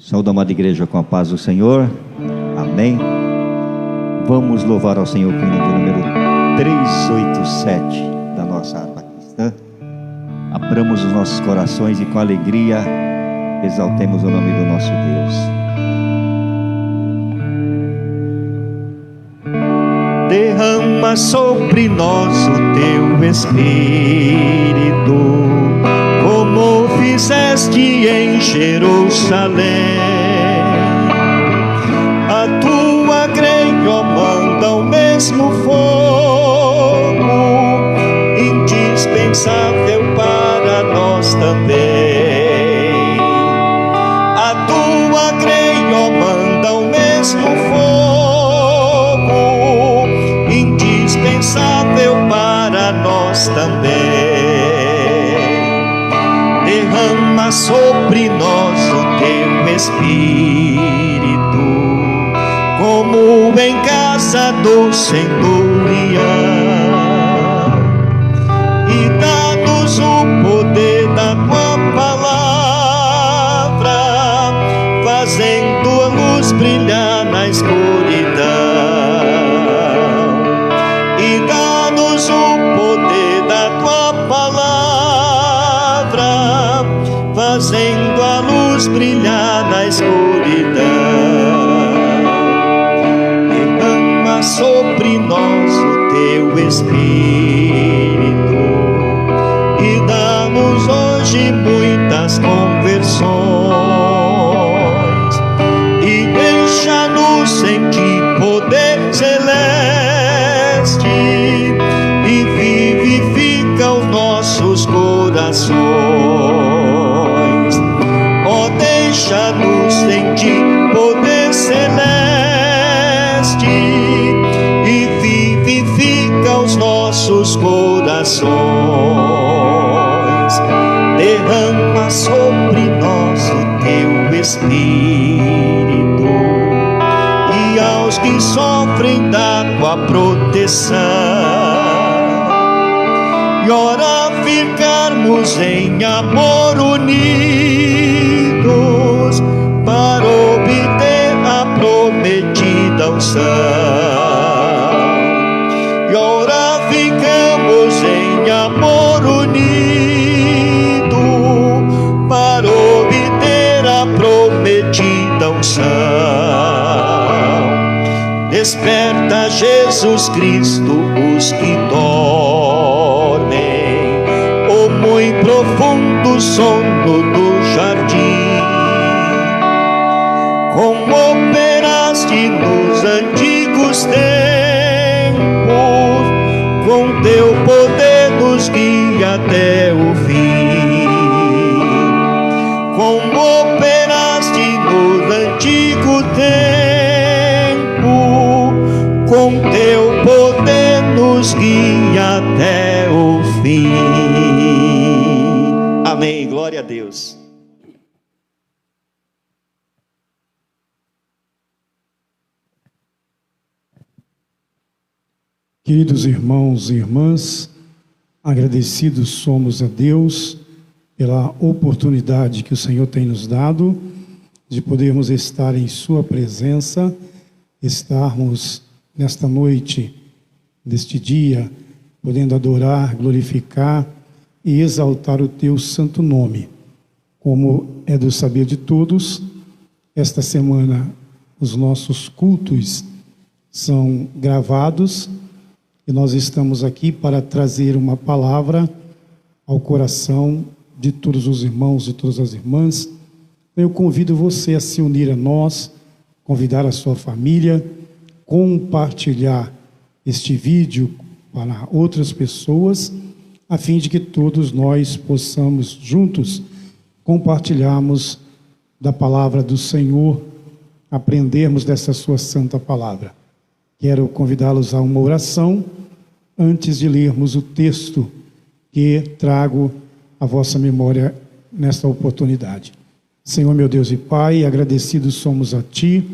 Saúde a amada igreja com a paz do Senhor. Amém. Vamos louvar ao Senhor com o hino de número 387 da nossa harpa cristã. Abramos os nossos corações e com alegria exaltemos o nome do nosso Deus. Derrama sobre nós o teu Espírito, como fizeste em Jerusalém. A tua grelha manda o mesmo fogo, indispensável para nós também. A tua grelha manda o mesmo fogo, indispensável para nós também. Derrama sobre nós o teu Espírito, como em casa do centurião, e dá-nos o poder da tua palavra, fazendo a luz brilhar na escuridão. E dá-nos o poder da tua palavra, fazendo a luz brilhar na escuridão. Derrama sobre nós o teu Espírito e dá-nos hoje muitas conversões, e deixa-nos sentir poder celeste e vivifica os nossos corações. Deixa-nos sentir poder celeste e vivifica os nossos corações. Derrama sobre nós o teu Espírito e aos que sofrem da tua proteção, e ora ficarmos em amor unidos para obter a prometida unção. E ora ficamos em amor unido para obter a prometida unção. Desperta, Jesus Cristo, os que dormem, o muito profundo sono do jardim. Como operaste nos antigos tempos, com teu poder nos guia até o fim. Como operaste no antigo tempo, com teu poder nos guia até o fim. Amém. Glória a Deus. Queridos irmãos e irmãs, agradecidos somos a Deus pela oportunidade que o Senhor tem nos dado de podermos estar em sua presença, estarmos nesta noite, neste dia, podendo adorar, glorificar e exaltar o teu santo nome. Como é do saber de todos, esta semana os nossos cultos são gravados, e nós estamos aqui para trazer uma palavra ao coração de todos os irmãos e todas as irmãs. Eu convido você a se unir a nós, convidar a sua família, compartilhar este vídeo para outras pessoas, a fim de que todos nós possamos juntos compartilharmos da palavra do Senhor, aprendermos dessa sua santa palavra. Quero convidá-los a uma oração antes de lermos o texto que trago à vossa memória nesta oportunidade. Senhor, meu Deus e Pai, agradecidos somos a Ti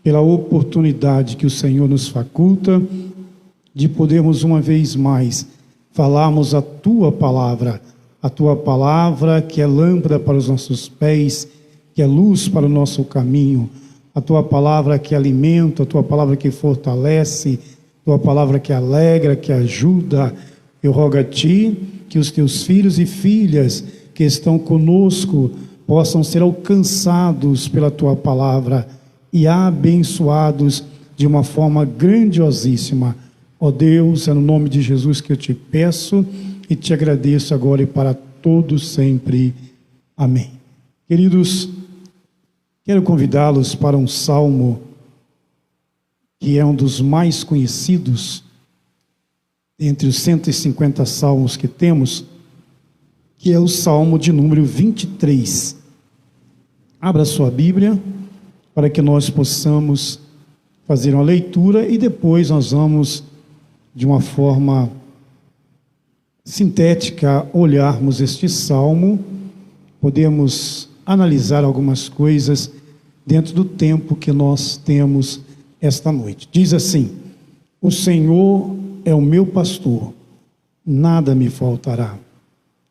pela oportunidade que o Senhor nos faculta de podermos uma vez mais falarmos a Tua palavra que é lâmpada para os nossos pés que é luz para o nosso caminho, a Tua palavra que alimenta, a Tua palavra que fortalece, a Tua palavra que alegra, que ajuda. Eu rogo a Ti que os Teus filhos e filhas que estão conosco possam ser alcançados pela Tua palavra e abençoados de uma forma grandiosíssima. Ó Deus, é no nome de Jesus que eu te peço e te agradeço agora e para todos sempre. Amém. Queridos, quero convidá-los para um salmo que é um dos mais conhecidos entre os 150 salmos que temos, que é o salmo de número 23. Abra sua Bíblia para que nós possamos fazer uma leitura e depois nós vamos, de uma forma sintética, olharmos este salmo. Podemos analisar algumas coisas dentro do tempo que nós temos esta noite. Diz assim: o Senhor é o meu pastor, nada me faltará.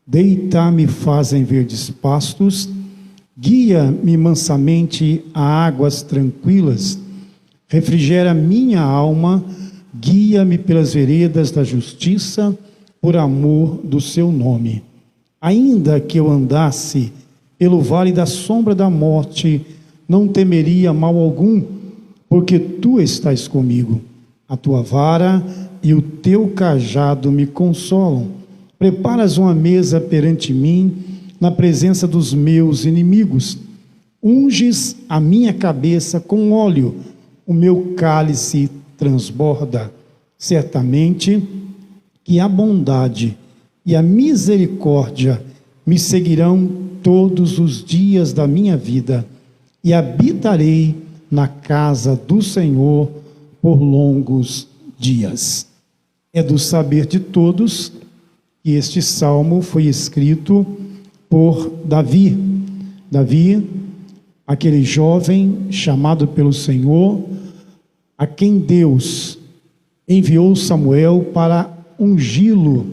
Deitar-me faz em verdes pastos, guia-me mansamente a águas tranquilas, refrigera minha alma, guia-me pelas veredas da justiça, por amor do seu nome. Ainda que eu andasse pelo vale da sombra da morte, não temeria mal algum, porque tu estás comigo. A tua vara e o teu cajado me consolam. Preparas uma mesa perante mim, na presença dos meus inimigos. Unges a minha cabeça com óleo, o meu cálice transborda. Certamente que a bondade e a misericórdia me seguirão todos os dias da minha vida, e habitarei na casa do Senhor por longos dias. É do saber de todos que este salmo foi escrito por Davi. Davi, aquele jovem chamado pelo Senhor, a quem Deus enviou Samuel para ungí-lo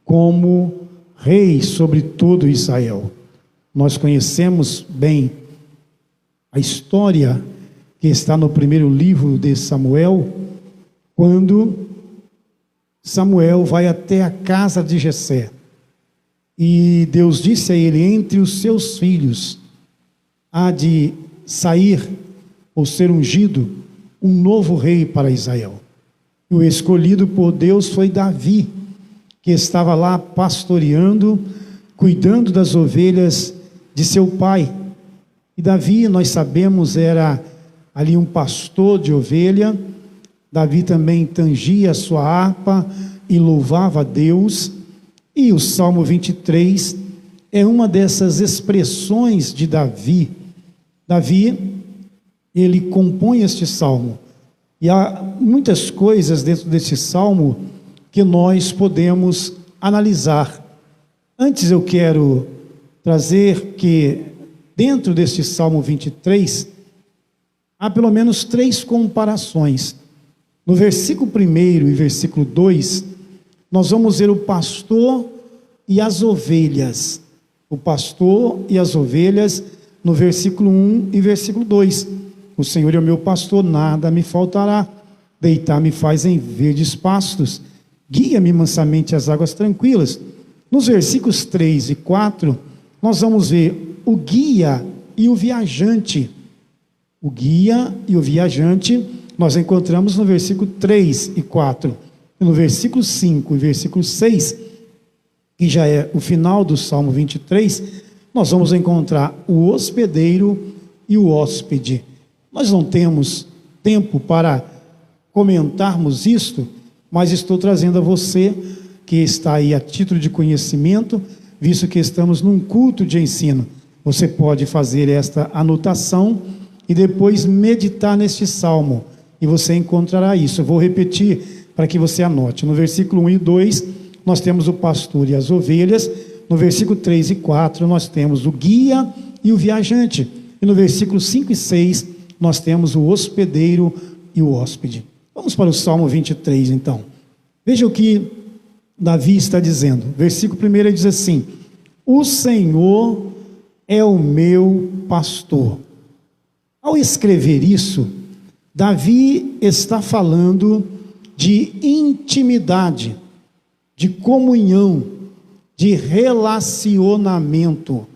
como rei sobre todo Israel. Nós conhecemos bem a história que está no primeiro livro de Samuel, quando Samuel vai até a casa de Jessé, e Deus disse a ele: entre os seus filhos há de sair ou ser ungido um novo rei para Israel. E o escolhido por Deus foi Davi, que estava lá pastoreando, cuidando das ovelhas de seu pai. E Davi, nós sabemos, era ali um pastor de ovelha. Davi também tangia a sua harpa e louvava a Deus. E o Salmo 23 é uma dessas expressões de Davi. Davi, ele compõe este salmo. E há muitas coisas dentro desse salmo que nós podemos analisar. Antes eu quero trazer que dentro deste Salmo 23, há pelo menos 3 comparações. No versículo 1 e versículo 2, nós vamos ver o pastor e as ovelhas. O pastor e as ovelhas, no versículo 1 e versículo 2. O Senhor é o meu pastor, nada me faltará. Deitar-me faz em verdes pastos, guia-me mansamente às águas tranquilas. Nos versículos 3 e 4, nós vamos ver o guia e o viajante. O guia e o viajante nós encontramos no versículo 3 e 4. E no versículo 5 e versículo 6, que já é o final do Salmo 23, nós vamos encontrar o hospedeiro e o hóspede. Nós não temos tempo para comentarmos isto, mas estou trazendo a você, que está aí a título de conhecimento, visto que estamos num culto de ensino. Você pode fazer esta anotação e depois meditar neste salmo, e você encontrará isso. Eu vou repetir para que você anote. No versículo 1 e 2, nós temos o pastor e as ovelhas. No versículo 3 e 4, nós temos o guia e o viajante. E no versículo 5 e 6, nós temos o hospedeiro e o hóspede. Vamos para o Salmo 23, então. Veja o que Davi está dizendo. Versículo 1 diz assim: o Senhor é o meu pastor. Ao escrever isso, Davi está falando de intimidade, de comunhão, de relacionamento.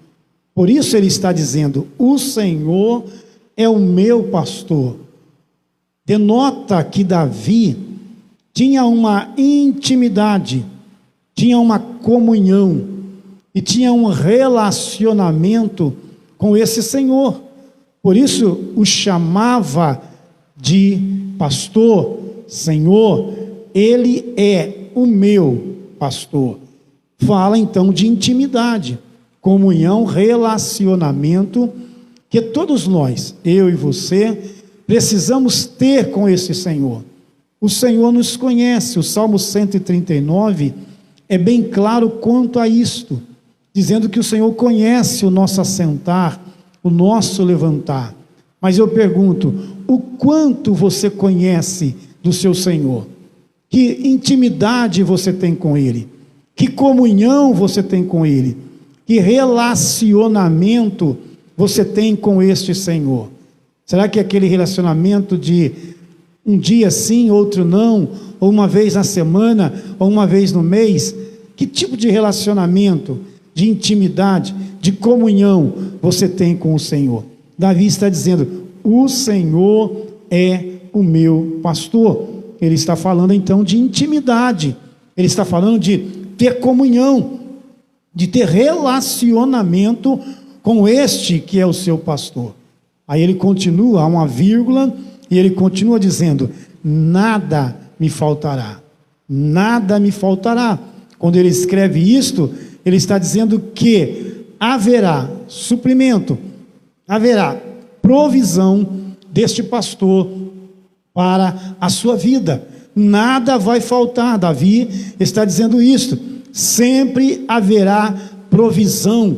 Por isso ele está dizendo: o Senhor é o meu pastor. Denota que Davi tinha uma intimidade, tinha uma comunhão e tinha um relacionamento com esse Senhor. Por isso o chamava de pastor. Senhor, ele é o meu pastor. Fala então de intimidade, comunhão, relacionamento, que todos nós, eu e você, precisamos ter com esse Senhor. O Senhor nos conhece. O Salmo 139 é bem claro quanto a isto, dizendo que o Senhor conhece o nosso assentar, o nosso levantar. Mas eu pergunto, o quanto você conhece do seu Senhor? Que intimidade você tem com Ele? Que comunhão você tem com Ele? Que relacionamento você tem com este Senhor? Será que é aquele relacionamento de um dia sim, outro não, ou uma vez na semana, ou uma vez no mês? Que tipo de relacionamento, de intimidade, de comunhão você tem com o Senhor? Davi está dizendo: o Senhor é o meu pastor. Ele está falando então de intimidade, ele está falando de ter comunhão, de ter relacionamento com este que é o seu pastor. Aí ele continua, há uma vírgula, e ele continua dizendo: nada me faltará, nada me faltará. Quando ele escreve isto, ele está dizendo que haverá suprimento, haverá provisão deste pastor para a sua vida. Nada vai faltar. Davi está dizendo isto: sempre haverá provisão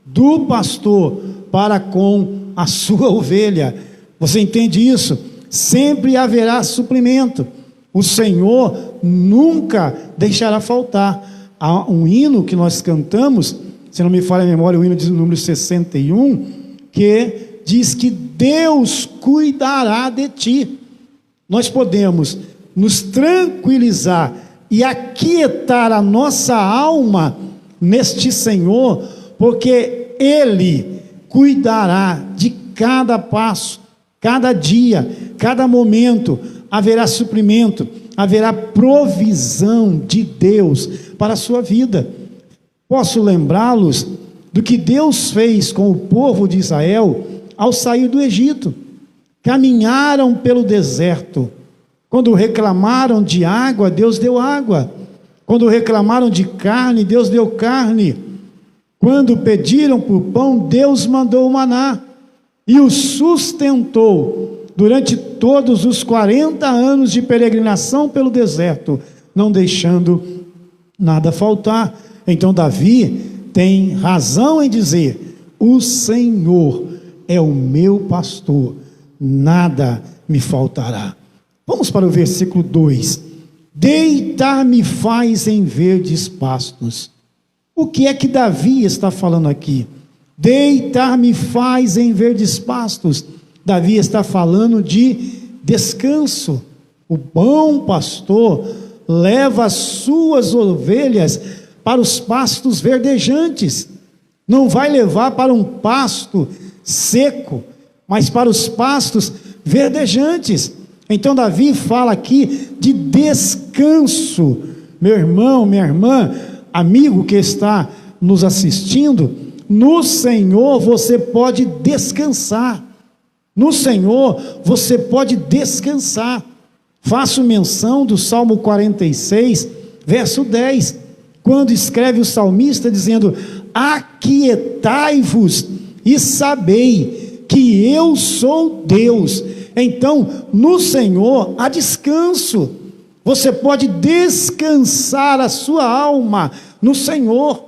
do pastor para com a sua ovelha. Você entende isso? Sempre haverá suprimento. O Senhor nunca deixará faltar. Há um hino que nós cantamos, se não me falha a memória, o hino de número 61, que diz que Deus cuidará de ti. Nós podemos nos tranquilizar e aquietar a nossa alma neste Senhor, porque Ele cuidará de cada passo, cada dia, cada momento. Haverá suprimento, haverá provisão de Deus para a sua vida. Posso lembrá-los do que Deus fez com o povo de Israel ao sair do Egito. Caminharam pelo deserto. Quando reclamaram de água, Deus deu água. Quando reclamaram de carne, Deus deu carne. Quando pediram por pão, Deus mandou o maná e os sustentou durante todos os 40 anos de peregrinação pelo deserto, não deixando nada faltar. Então Davi tem razão em dizer: o Senhor é o meu pastor, nada me faltará. Vamos para o versículo 2: deitar-me faz em verdes pastos. O que é que Davi está falando aqui? Deitar-me faz em verdes pastos. Davi está falando de descanso. O bom pastor leva as suas ovelhas para os pastos verdejantes. Não vai levar para um pasto seco, mas para os pastos verdejantes. Então Davi fala aqui de descanso. Meu irmão, minha irmã, amigo que está nos assistindo, no Senhor você pode descansar. No Senhor você pode descansar. Faço menção do Salmo 46, verso 10, quando escreve o salmista dizendo: aquietai-vos e sabei que eu sou Deus. Então, no Senhor há descanso. Você pode descansar a sua alma no Senhor,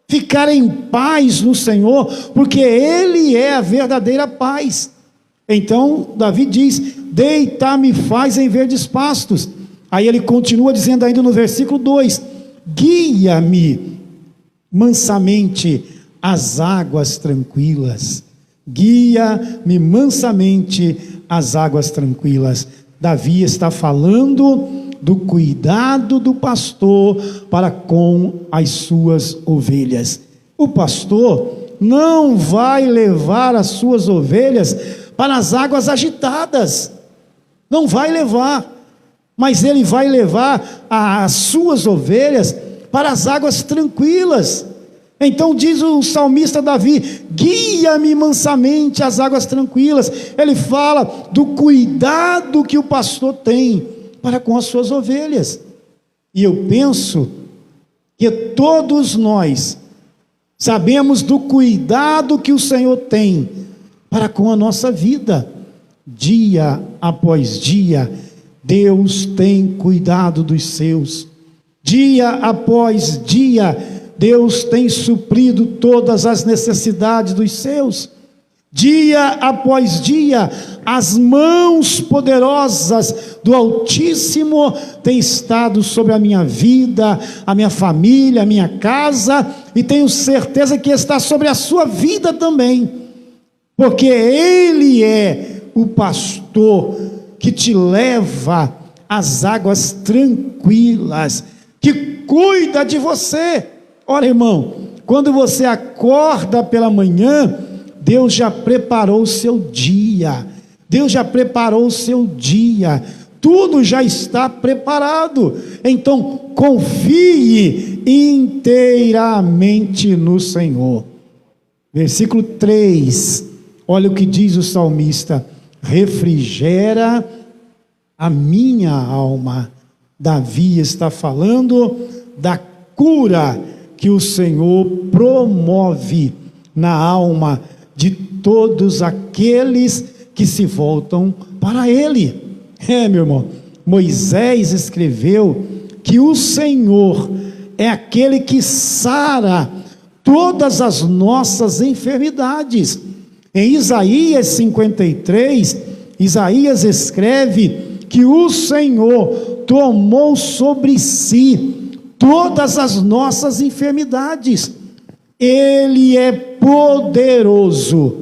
ficar em paz no Senhor, porque Ele é a verdadeira paz. Então, Davi diz: deitar-me faz em verdes pastos. Aí ele continua dizendo ainda no versículo 2: guia-me mansamente às águas tranquilas. Guia-me mansamente às águas tranquilas. Davi está falando do cuidado do pastor para com as suas ovelhas. O pastor não vai levar as suas ovelhas para as águas agitadas, não vai levar, mas ele vai levar as suas ovelhas para as águas tranquilas. Então diz o salmista Davi: guia-me mansamente às águas tranquilas. Ele fala do cuidado que o pastor tem para com as suas ovelhas. E eu penso que todos nós sabemos do cuidado que o Senhor tem para com a nossa vida. Dia após dia, Deus tem cuidado dos seus. Dia após dia, Deus tem suprido todas as necessidades dos seus. Dia após dia, as mãos poderosas do Altíssimo têm estado sobre a minha vida, a minha família, a minha casa, e tenho certeza que está sobre a sua vida também, porque Ele é o pastor que te leva às águas tranquilas, que cuida de você. Ora, irmão, quando você acorda pela manhã, Deus já preparou o seu dia, Deus já preparou o seu dia, tudo já está preparado. Então confie inteiramente no Senhor. Versículo 3, olha o que diz o salmista: refrigera a minha alma. Davi está falando da cura que o Senhor promove na alma de todos aqueles que se voltam para Ele. Meu irmão, Moisés escreveu que o Senhor é aquele que sara todas as nossas enfermidades. Em Isaías 53, Isaías escreve que o Senhor tomou sobre si todas as nossas enfermidades. Ele é poderoso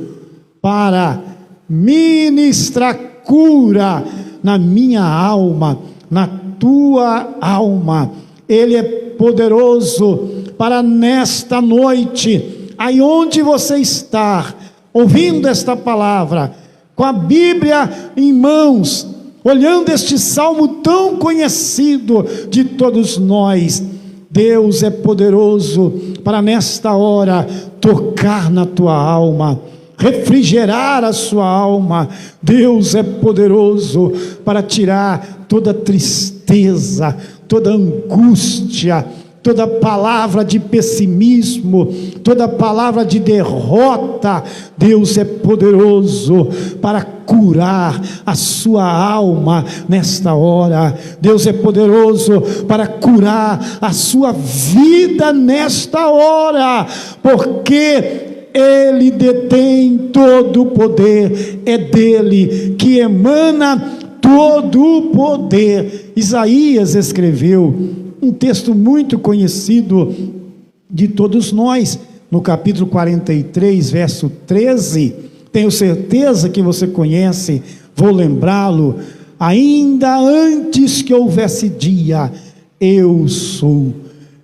para ministrar cura na minha alma, na tua alma. Ele é poderoso para nesta noite, aí onde você está, ouvindo esta palavra, com a Bíblia em mãos, olhando este salmo tão conhecido de todos nós, Deus é poderoso para nesta hora tocar na tua alma, refrigerar a sua alma. Deus é poderoso para tirar toda tristeza, toda angústia, toda palavra de pessimismo, toda palavra de derrota. Deus é poderoso para curar a sua alma nesta hora. Deus é poderoso para curar a sua vida nesta hora, porque Ele detém todo o poder, é dele que emana todo o poder. Isaías escreveu um texto muito conhecido de todos nós, no capítulo 43, verso 13, tenho certeza que você conhece, vou lembrá-lo: ainda antes que houvesse dia, eu sou,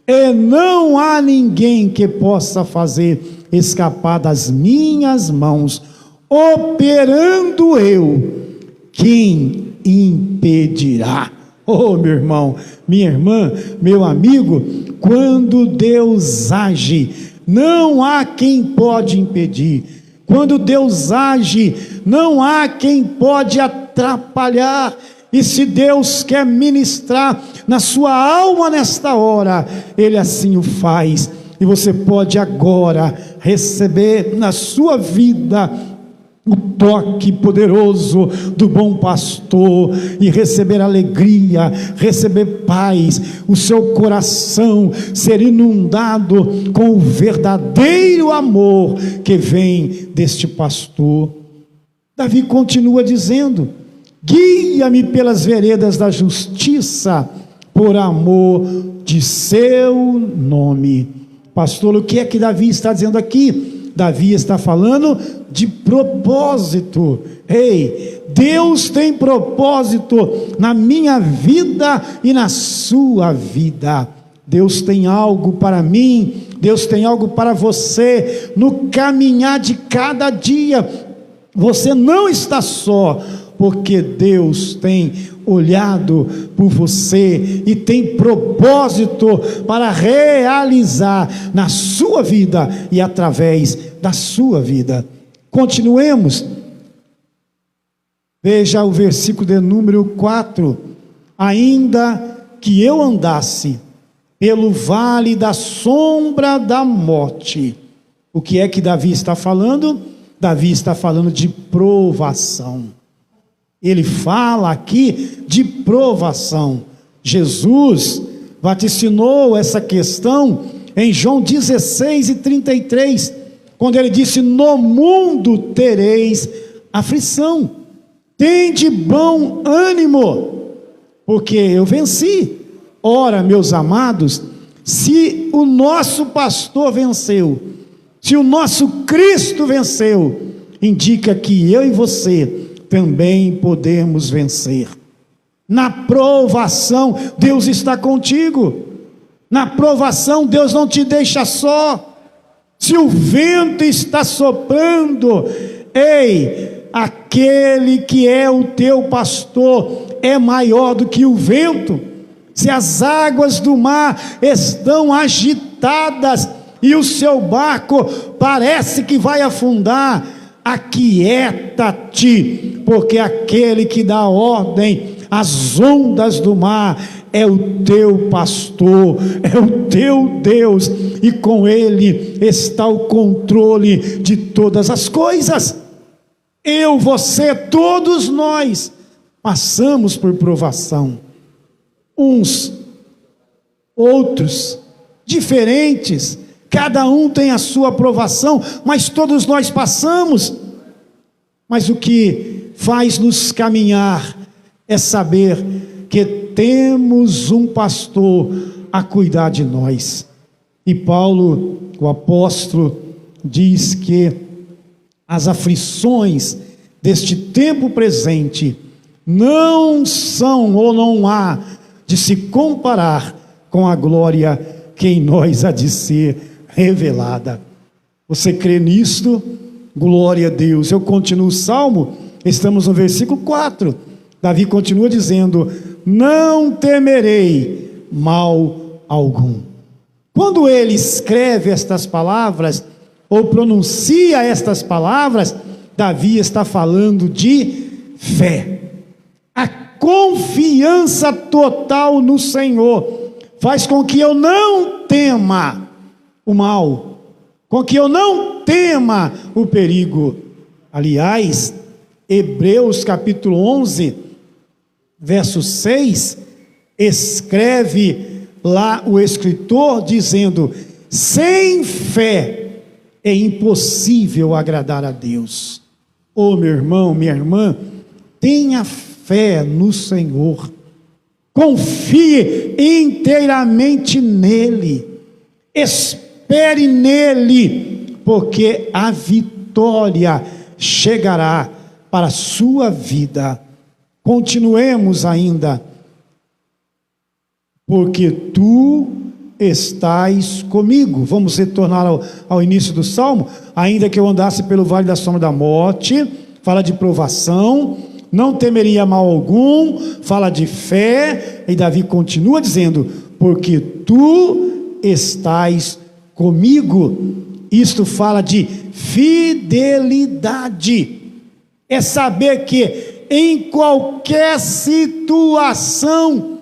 e não há ninguém que possa fazer escapar das minhas mãos. Operando eu, quem impedirá? Oh, meu irmão, minha irmã, meu amigo, quando Deus age, não há quem pode impedir. Quando Deus age, não há quem pode atrapalhar. E se Deus quer ministrar na sua alma nesta hora, Ele assim o faz. E você pode agora receber na sua vida o toque poderoso do bom pastor, e receber alegria, receber paz, o seu coração ser inundado com o verdadeiro amor que vem deste pastor. Davi continua dizendo: guia-me pelas veredas da justiça, por amor de seu nome. Pastor, o que é que Davi está dizendo aqui? Davi está falando de propósito. Ei, Deus tem propósito na minha vida e na sua vida. Deus tem algo para mim, Deus tem algo para você, no caminhar de cada dia. Você não está só, porque Deus tem olhado por você e tem propósito para realizar na sua vida e através da sua vida. Continuemos. Veja o versículo de número 4. Ainda que eu andasse pelo vale da sombra da morte. O que é que Davi está falando? Davi está falando de provação. Ele fala aqui de provação. Jesus vaticinou essa questão em João 16:33, quando ele disse: no mundo tereis aflição, tende bom ânimo, porque eu venci. Ora, meus amados, se o nosso pastor venceu, se o nosso Cristo venceu, indica que eu e você também podemos vencer. Na provação, Deus está contigo. Na provação, Deus não te deixa só. Se o vento está soprando, ei, aquele que é o teu pastor é maior do que o vento. Se as águas do mar estão agitadas e o seu barco parece que vai afundar, aquieta-te, porque aquele que dá ordem às ondas do mar é o teu pastor, é o teu Deus, e com ele está o controle de todas as coisas. Eu, você, todos nós passamos por provação, uns, outros, diferentes. Cada um tem a sua provação, mas todos nós passamos. Mas o que faz nos caminhar é saber que temos um pastor a cuidar de nós. E Paulo, o apóstolo, diz que as aflições deste tempo presente não são ou não há de se comparar com a glória que em nós há de ser revelada. Você crê nisto? Glória a Deus. Eu continuo o Salmo, estamos no versículo 4. Davi continua dizendo: não temerei mal algum. Quando ele escreve estas palavras, ou pronuncia estas palavras, Davi está falando de fé. A confiança total no Senhor faz com que eu não tema o mal, com que eu não tema o perigo. Aliás, Hebreus capítulo 11, verso 6, escreve lá o escritor dizendo: sem fé é impossível agradar a Deus. Ô meu irmão, minha irmã, tenha fé no Senhor, confie inteiramente nele, espere nele, porque a vitória chegará para a sua vida. Continuemos ainda. Porque tu estás comigo. Vamos retornar ao início do Salmo. Ainda que eu andasse pelo vale da sombra da morte, fala de provação, não temeria mal algum, fala de fé, e Davi continua dizendo: porque tu estás comigo. Isto fala de fidelidade, é saber que em qualquer situação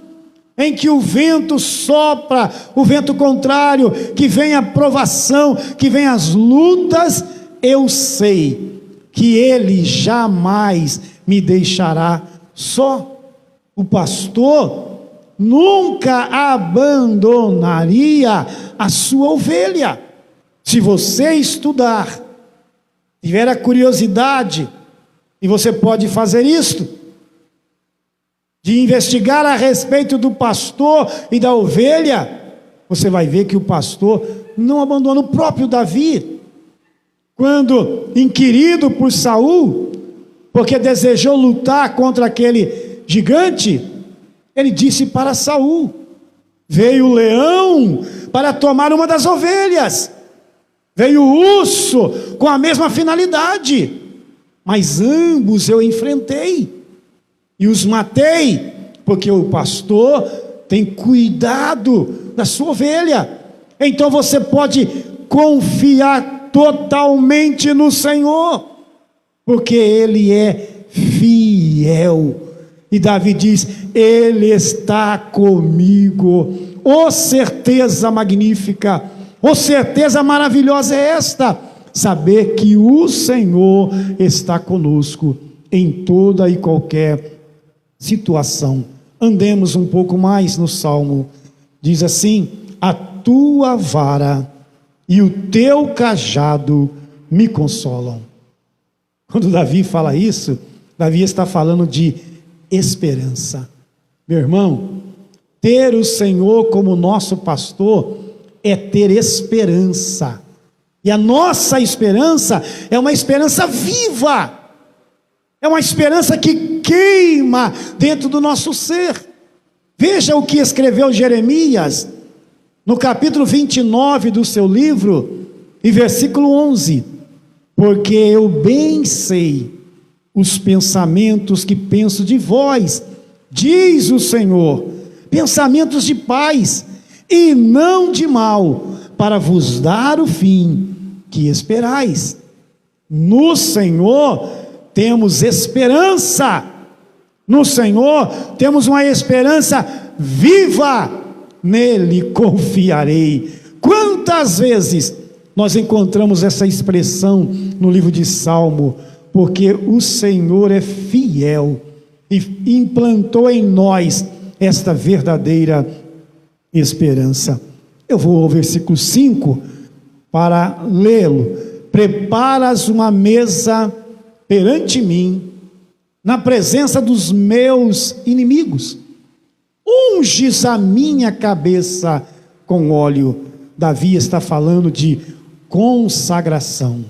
em que o vento sopra, o vento contrário, que vem a provação, que vem as lutas, eu sei que Ele jamais me deixará só. O pastor nunca abandonaria a sua ovelha. Se você estudar, tiver a curiosidade, e você pode fazer isto, de investigar a respeito do pastor e da ovelha, você vai ver que o pastor não abandona. O próprio Davi, quando inquirido por Saul, porque desejou lutar contra aquele gigante, ele disse para Saul: veio o leão para tomar uma das ovelhas, veio o urso com a mesma finalidade, mas ambos eu enfrentei e os matei, porque o pastor tem cuidado da sua ovelha. Então você pode confiar totalmente no Senhor, porque Ele é fiel. E Davi diz: Ele está comigo. Oh, certeza magnífica, oh, certeza maravilhosa é esta, saber que o Senhor está conosco em toda e qualquer situação. Andemos um pouco mais no Salmo. Diz assim: a tua vara e o teu cajado me consolam. Quando Davi fala isso, Davi está falando de esperança. Meu irmão, ter o Senhor como nosso pastor é ter esperança. E a nossa esperança é uma esperança viva. É uma esperança que queima dentro do nosso ser. Veja o que escreveu Jeremias, no capítulo 29 do seu livro, e versículo 11: porque eu bem sei os pensamentos que penso de vós, diz o Senhor, pensamentos de paz e não de mal, para vos dar o fim que esperais. No Senhor temos esperança, no Senhor temos uma esperança viva, nele confiarei. Quantas vezes nós encontramos essa expressão no livro de Salmo? Porque o Senhor é fiel e implantou em nós esta verdadeira esperança. Eu vou ao versículo 5 para lê-lo. Preparas uma mesa perante mim, na presença dos meus inimigos, unges a minha cabeça com óleo. Davi está falando de consagração,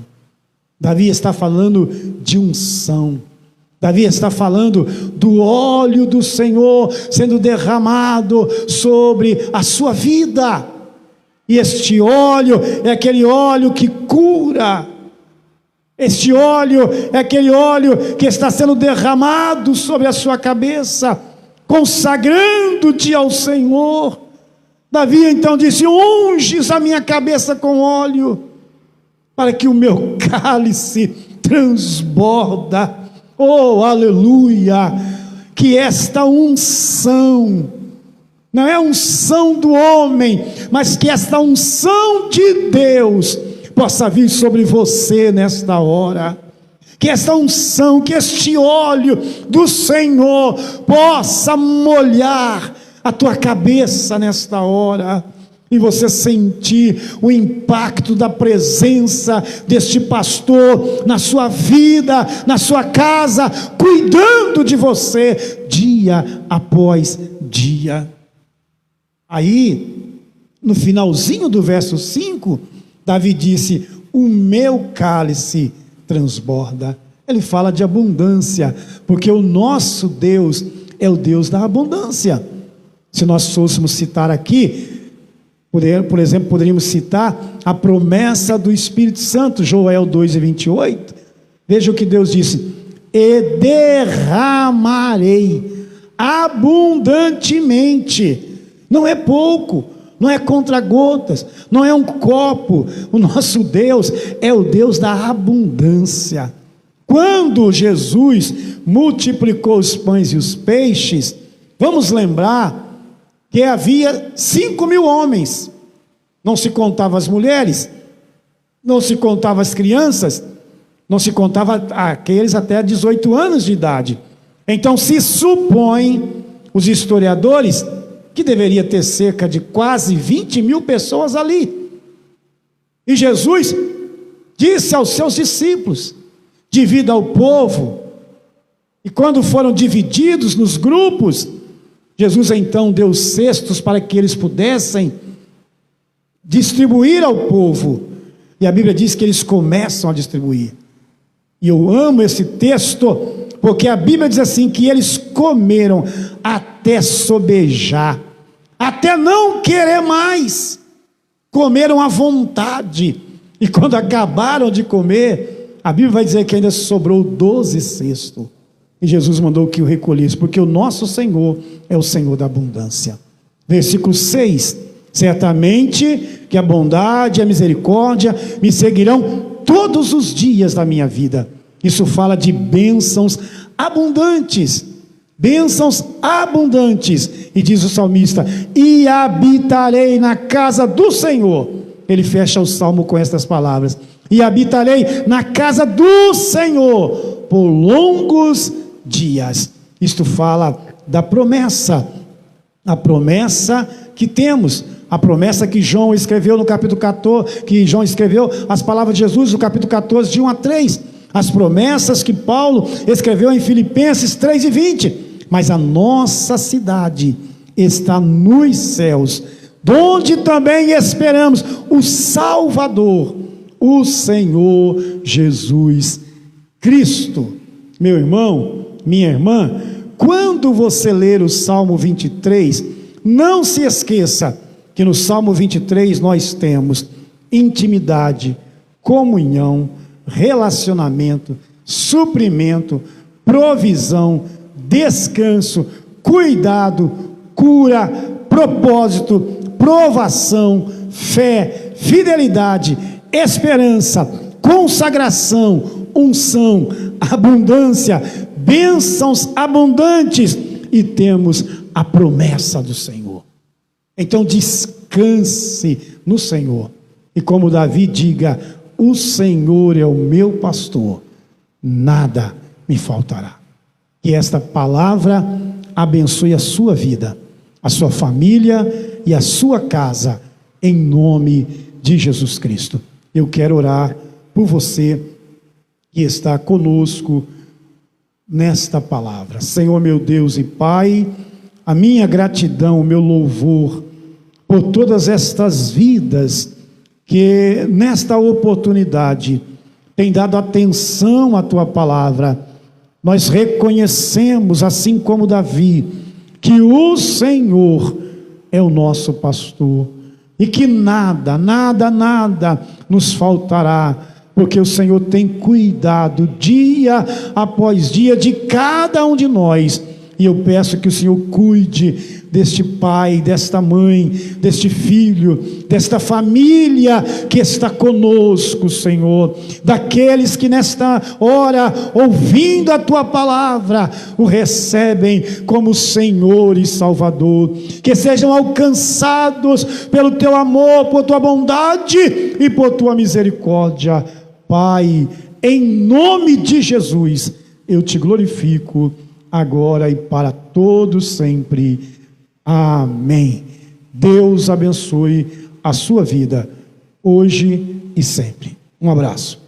Davi está falando de unção, Davi está falando do óleo do Senhor sendo derramado sobre a sua vida, e este óleo é aquele óleo que cura, este óleo é aquele óleo que está sendo derramado sobre a sua cabeça, consagrando-te ao Senhor. Davi então disse: unges a minha cabeça com óleo, para que o meu cálice transborda. Oh, aleluia! Que esta unção, não é unção do homem, mas que esta unção de Deus possa vir sobre você nesta hora. Que esta unção, que este óleo do Senhor possa molhar a tua cabeça nesta hora, e você sentir o impacto da presença deste pastor na sua vida, na sua casa, cuidando de você dia após dia. Aí, no finalzinho do verso 5, Davi disse: o meu cálice transborda. Ele fala de abundância, porque o nosso Deus é o Deus da abundância. Se nós fôssemos citar aqui, por exemplo, poderíamos citar a promessa do Espírito Santo, Joel 2:28. Veja o que Deus disse: e derramarei abundantemente. Não é pouco, não é contra-gotas, não é um copo. O nosso Deus é o Deus da abundância. Quando Jesus multiplicou os pães e os peixes, vamos lembrar que havia 5.000 homens, não se contava as mulheres, não se contava as crianças, não se contava aqueles até 18 anos de idade. Então se supõe, os historiadores, que deveria ter cerca de quase 20.000 pessoas ali. E Jesus disse aos seus discípulos: divida o povo. E quando foram divididos nos grupos, Jesus então deu cestos para que eles pudessem distribuir ao povo. E a Bíblia diz que eles começam a distribuir. E eu amo esse texto, porque a Bíblia diz assim, que eles comeram até sobejar, até não querer mais, comeram à vontade, e quando acabaram de comer, a Bíblia vai dizer que ainda sobrou 12 cestos, e Jesus mandou que o recolhesse, porque o nosso Senhor é o Senhor da abundância. Versículo 6, certamente que a bondade e a misericórdia me seguirão todos os dias da minha vida. Isso fala de bênçãos abundantes, bênçãos abundantes, e diz o salmista, e habitarei na casa do Senhor. Ele fecha o salmo com estas palavras, e habitarei na casa do Senhor por longos dias. Isto fala da promessa, a promessa que temos, a promessa que João escreveu no capítulo 14, que João escreveu as palavras de Jesus no capítulo 14, de 1 a 3, as promessas que Paulo escreveu em Filipenses 3:20, mas a nossa cidade está nos céus, donde também esperamos o Salvador, o Senhor Jesus Cristo. Meu irmão, minha irmã, quando você ler o Salmo 23, não se esqueça que no Salmo 23 nós temos intimidade, comunhão, relacionamento, suprimento, provisão, descanso, cuidado, cura, propósito, provação, fé, fidelidade, esperança, consagração, unção, abundância, bênçãos abundantes, e temos a promessa do Senhor. Então descanse no Senhor, e como Davi diga, o Senhor é o meu pastor, nada me faltará. Que esta palavra abençoe a sua vida, a sua família e a sua casa, em nome de Jesus Cristo. Eu quero orar por você que está conosco nesta palavra. Senhor meu Deus e Pai, a minha gratidão, o meu louvor por todas estas vidas que nesta oportunidade tem dado atenção à Tua palavra. Nós reconhecemos, assim como Davi, que o Senhor é o nosso pastor, e que nada nos faltará, porque o Senhor tem cuidado dia após dia de cada um de nós. E eu peço que o Senhor cuide deste pai, desta mãe, deste filho, desta família que está conosco, Senhor, daqueles que nesta hora, ouvindo a Tua palavra, o recebem como Senhor e Salvador, que sejam alcançados pelo Teu amor, por Tua bondade e por Tua misericórdia. Pai, em nome de Jesus, eu Te glorifico, agora e para todos sempre. Amém. Deus abençoe a sua vida, hoje e sempre. Um abraço.